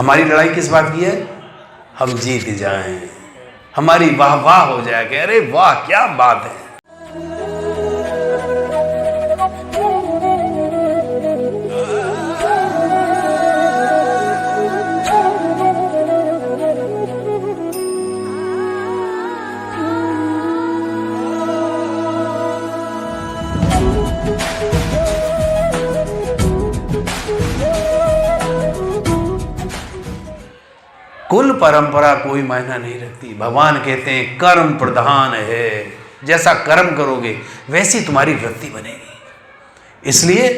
हमारी लड़ाई किस बात की है? हम जीत जाएं, हमारी वाह वाह हो जाए कि अरे वाह क्या बात है। कुल परंपरा कोई मायना नहीं रखती। भगवान कहते हैं कर्म प्रधान है, जैसा कर्म करोगे वैसी तुम्हारी वृत्ति बनेगी। इसलिए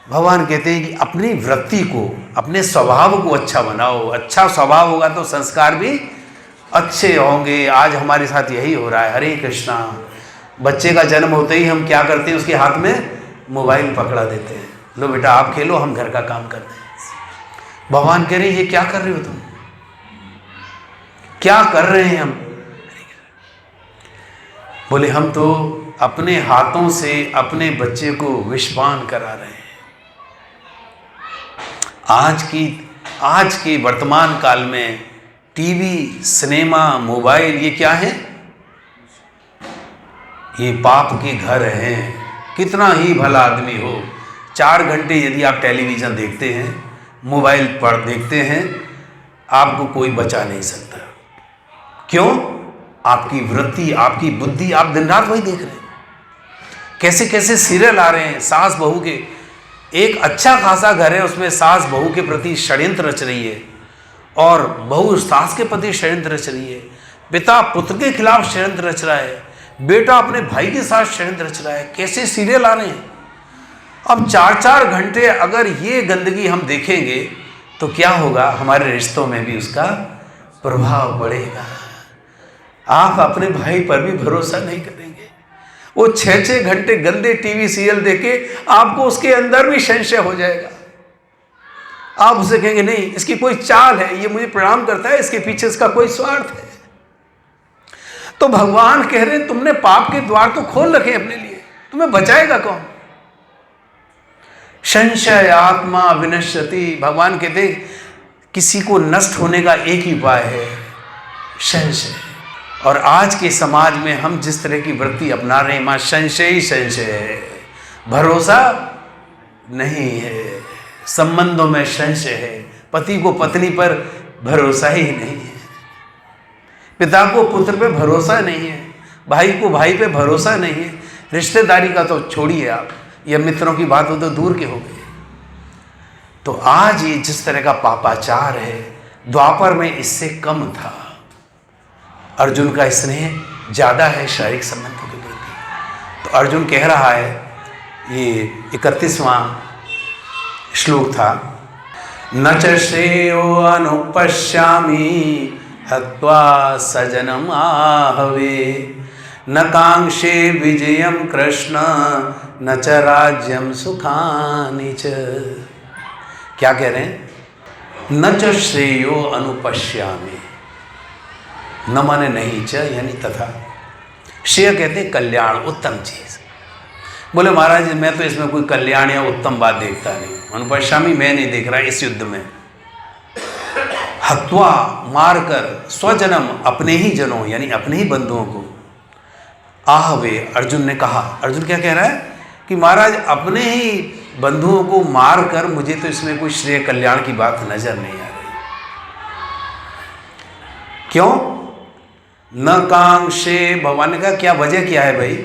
भगवान कहते हैं कि अपनी वृत्ति को, अपने स्वभाव को अच्छा बनाओ। अच्छा स्वभाव होगा तो संस्कार भी अच्छे होंगे। आज हमारे साथ यही हो रहा है। हरे कृष्णा। बच्चे का जन्म होते ही हम क्या करते हैं, उसके हाथ में मोबाइल पकड़ा देते हैं, लो बेटा आप खेलो, हम घर का काम करते हैं। भगवान कह रहे ये क्या कर रहे हो तुम, क्या कर रहे हैं हम? बोले हम तो अपने हाथों से अपने बच्चे को विषपान करा रहे हैं। आज के वर्तमान काल में टीवी, सिनेमा, मोबाइल ये क्या है? ये पाप के घर हैं। कितना ही भला आदमी हो, 4 घंटे यदि आप टेलीविज़न देखते हैं, मोबाइल पर देखते हैं, आपको कोई बचा नहीं सकता। क्यों? आपकी वृत्ति, आपकी बुद्धि, आप दिन रात वही देख रहे हैं। कैसे कैसे सीरियल आ रहे हैं सास बहू के। एक अच्छा खासा घर है, उसमें सास बहू के प्रति षड्यंत्र रच रही है और बहू सास के प्रति षड्यंत्र रच रही है। पिता पुत्र के खिलाफ षड्यंत्र रच रहा है, बेटा अपने भाई के साथ षड्यंत्र रच रहा है। कैसे सीरियल आ रहे हैं। अब 4-4 घंटे अगर ये गंदगी हम देखेंगे तो क्या होगा, हमारे रिश्तों में भी उसका प्रभाव पड़ेगा। आप अपने भाई पर भी भरोसा नहीं करेंगे। वो 6-6 घंटे गंदे टीवी सीरियल देखे, आपको उसके अंदर भी संशय हो जाएगा। आप उसे कहेंगे नहीं इसकी कोई चाल है, ये मुझे प्रणाम करता है, इसके पीछे इसका कोई स्वार्थ है। तो भगवान कह रहे हैं तुमने पाप के द्वार तो खोल रखे अपने लिए, तुम्हें बचाएगा कौन? संशय आत्मा विनश्यति। भगवान कहते किसी को नष्ट होने का एक ही उपाय है, संशय। और आज के समाज में हम जिस तरह की वृत्ति अपना रहे हैं, मां संशय ही संशय है, भरोसा नहीं है, संबंधों में संशय है, पति को पत्नी पर भरोसा ही नहीं है, पिता को पुत्र पे भरोसा नहीं है, भाई को भाई पे भरोसा नहीं है। रिश्तेदारी का तो छोड़िए आप, या मित्रों की बात हो तो दूर के हो गए। तो आज ये जिस तरह का पापाचार है, द्वापर में इससे कम था। अर्जुन का स्नेह ज़्यादा है शारीरिक संबंधों के प्रति। तो अर्जुन कह रहा है, ये 31वां श्लोक था, न च श्रेयो अनुपश्यामि हत्वा सजनम आहवे, न कांक्षे विजयम कृष्ण न च राज्यम सुखानि च। क्या कह रहे हैं? न च श्रेयो अनुपश्यामि, न माने नहीं, च यानी तथा। श्रेय कहते हैं कल्याण, उत्तम चीज। बोले महाराज मैं तो इसमें कोई कल्याण या उत्तम बात देखता नहीं, अनुपश्यामी मैं नहीं देख रहा इस युद्ध में। हत्वा मारकर, स्वजनम अपने ही जनों यानी अपने ही बंधुओं को, आहवे अर्जुन ने कहा। अर्जुन क्या कह रहा है कि महाराज अपने ही बंधुओं को मारकर मुझे तो इसमें कोई श्रेय कल्याण की बात नजर नहीं आ रही। क्यों? न कांक्षे, भगवान ने कहा क्या वजह क्या है भाई,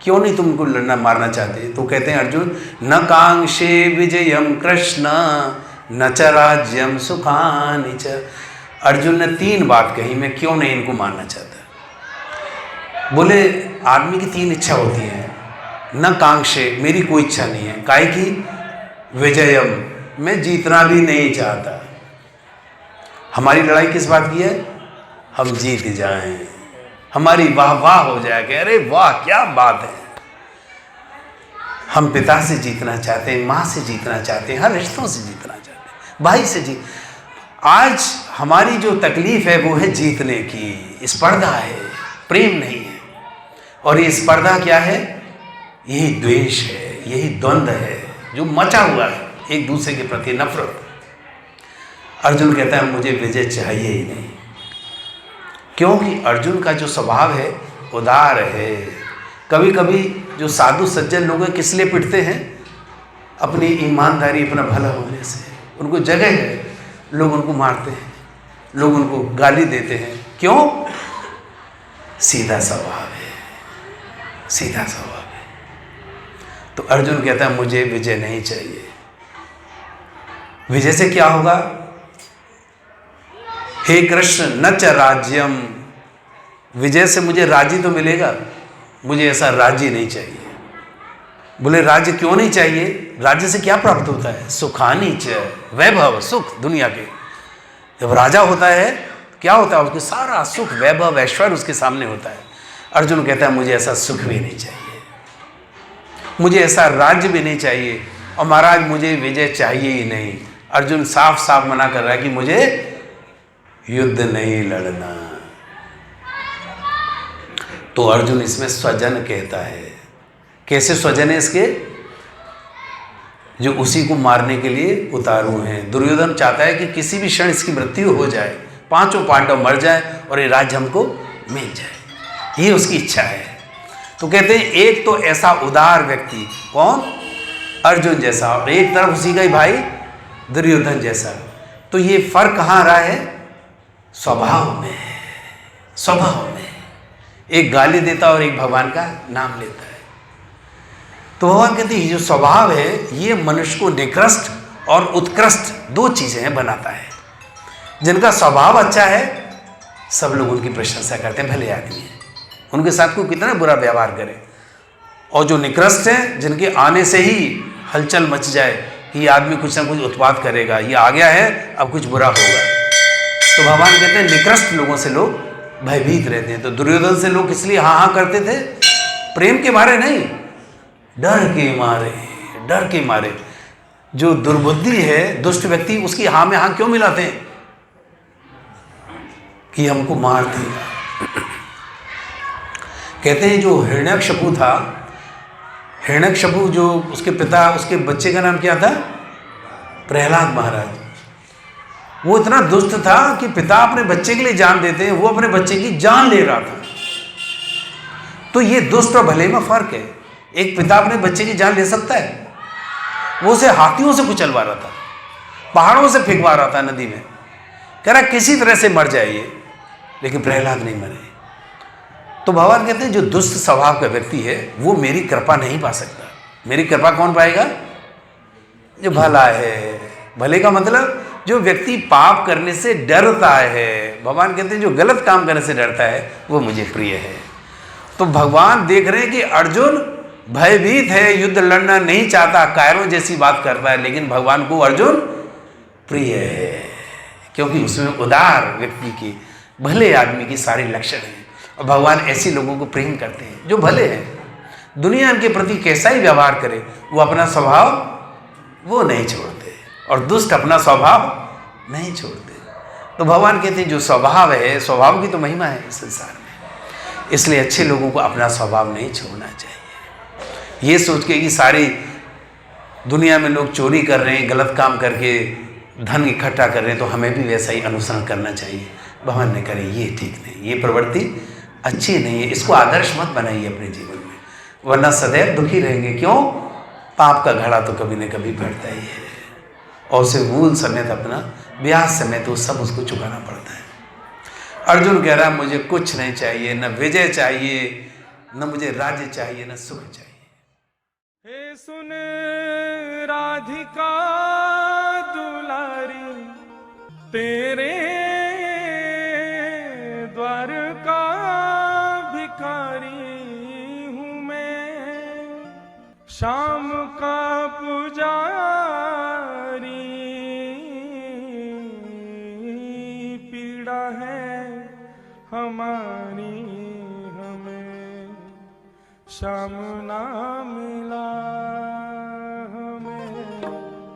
क्यों नहीं तुमको लड़ना मारना चाहते? तो कहते हैं अर्जुन, न कांक्षे विजयम कृष्ण न च राज्यम सुखानि च। अर्जुन ने 3 बात कही, मैं क्यों नहीं इनको मारना चाहता। बोले आदमी की 3 इच्छा होती है। न कांक्षे, मेरी कोई इच्छा नहीं है, काहे की? विजयम, मैं जीतना भी नहीं चाहता। हमारी लड़ाई किस बात की है? हम जीत जाएं, हमारी वाह वाह हो जाए कि अरे वाह क्या बात है। हम पिता से जीतना चाहते हैं, माँ से जीतना चाहते हैं, हर रिश्तों से जीतना चाहते हैं, भाई से जीत। आज हमारी जो तकलीफ है वो है जीतने की, स्पर्धा है, प्रेम नहीं है। और ये स्पर्धा क्या है? यही द्वेष है, यही द्वंद्व है जो मचा हुआ है, एक दूसरे के प्रति नफरत। अर्जुन कहता है मुझे विजय चाहिए ही नहीं, क्योंकि अर्जुन का जो स्वभाव है उदार है। कभी कभी जो साधु सज्जन लोग हैं किस लिए पिटते हैं? अपनी ईमानदारी, अपना भला होने से। उनको जगह है, लोग उनको मारते हैं, लोग उनको गाली देते हैं। क्यों? सीधा स्वभाव है, सीधा स्वभाव है। तो अर्जुन कहता है मुझे विजय नहीं चाहिए। विजय से क्या होगा? हे कृष्ण न च राज्यम, विजय से मुझे राज्य तो मिलेगा, मुझे ऐसा राज्य नहीं चाहिए। बोले राज्य क्यों नहीं चाहिए? राज्य से क्या प्राप्त होता है? सुखानी च, वैभव, सुख दुनिया के। जब राजा होता है क्या होता है? उसके सारा सुख, वैभव, ऐश्वर्य उसके सामने होता है। अर्जुन कहता है मुझे ऐसा सुख भी नहीं चाहिए, मुझे ऐसा राज्य भी नहीं चाहिए, और महाराज मुझे विजय चाहिए ही नहीं। अर्जुन साफ साफ मना कर रहा है कि मुझे युद्ध नहीं लड़ना। तो अर्जुन इसमें स्वजन कहता है। कैसे स्वजन है इसके? जो उसी को मारने के लिए उतारू हैं। दुर्योधन चाहता है कि किसी भी क्षण इसकी मृत्यु हो जाए, पांचों पांडव मर जाए और ये राज्य हमको मिल जाए, ये उसकी इच्छा है। तो कहते हैं एक तो ऐसा उदार व्यक्ति, कौन? अर्जुन जैसा, और एक तरफ उसी का ही भाई दुर्योधन जैसा। तो ये फर्क कहाँ आ रहा है? स्वभाव में, स्वभाव में। एक गाली देता और एक भगवान का नाम लेता है। तो भगवान कहते हैं जो स्वभाव है ये मनुष्य को निकृष्ट और उत्कृष्ट दो चीजें हैं बनाता है। जिनका स्वभाव अच्छा है सब लोग उनकी प्रशंसा करते हैं, भले आदमी हैं, उनके साथ कोई कितना बुरा व्यवहार करे। और जो निकृष्ट हैं, जिनके आने से ही हलचल मच जाए कि ये आदमी कुछ ना कुछ उत्पात करेगा, ये आ गया है अब कुछ बुरा होगा, तो भगवान कहते हैं निकृष्ट लोगों से लोग भयभीत रहते हैं। तो दुर्योधन से लोग इसलिए हाँ हाँ करते थे, प्रेम के मारे नहीं, डर के मारे, डर के मारे। जो दुर्बुद्धि है, दुष्ट व्यक्ति, उसकी हाँ में हाँ क्यों मिलाते हैं? कि हमको मार देगा। कहते हैं जो हिरण्यकशिपु था, हिरण्यकशिपु जो उसके पिता, उसके बच्चे का नाम क्या था? प्रहलाद महाराज। वो इतना दुष्ट था कि पिता अपने बच्चे के लिए जान देते हैं, वो अपने बच्चे की जान ले रहा था। तो ये दुष्ट और भले में फर्क है। एक पिता अपने बच्चे की जान ले सकता है? वो उसे हाथियों से कुचलवा रहा था, पहाड़ों से फेंकवा रहा था नदी में, कह रहा किसी तरह से मर जाइए, लेकिन प्रहलाद नहीं मरे। तो भगवान कहते हैं जो दुष्ट स्वभाव का व्यक्ति है वो मेरी कृपा नहीं पा सकता। मेरी कृपा कौन पाएगा? जो भला है। भले का मतलब जो व्यक्ति पाप करने से डरता है। भगवान कहते हैं जो गलत काम करने से डरता है वो मुझे प्रिय है। तो भगवान देख रहे हैं कि अर्जुन भयभीत है, युद्ध लड़ना नहीं चाहता, कायरों जैसी बात करता है, लेकिन भगवान को अर्जुन प्रिय है, क्योंकि उसमें उदार व्यक्ति की, भले आदमी की सारे लक्षण हैं। और भगवान ऐसे लोगों को प्रेम करते हैं जो भले हैं। दुनिया उनके प्रति कैसा ही व्यवहार करे, वो अपना स्वभाव वो नहीं छोड़ते, और दुष्ट अपना स्वभाव नहीं छोड़ते। तो भगवान कहते हैं जो स्वभाव है, स्वभाव की तो महिमा है इस संसार में, इसलिए अच्छे लोगों को अपना स्वभाव नहीं छोड़ना चाहिए। ये सोच के कि सारी दुनिया में लोग चोरी कर रहे हैं, गलत काम करके धन इकट्ठा कर रहे हैं, तो हमें भी वैसा ही अनुसरण करना चाहिए। भगवान ने कहा ये ठीक नहीं, ये प्रवृत्ति अच्छी नहीं है, इसको आदर्श मत बनाइए अपने जीवन में, वरना सदैव दुखी रहेंगे। क्यों? पाप का घड़ा तो कभी न कभी बढ़ता ही है, और उसे मूल समेत अपना ब्याज समेत वो सब उसको चुकाना पड़ता है। अर्जुन कह रहा है मुझे कुछ नहीं चाहिए, न विजय चाहिए, न मुझे राज्य चाहिए, न सुख चाहिए। हे सुन राधिका दुलारी, तेरे द्वार का भिखारी हूँ मैं, शाम का पुजारी, पीड़ा है हमारी हमें, श्याम ना मिला।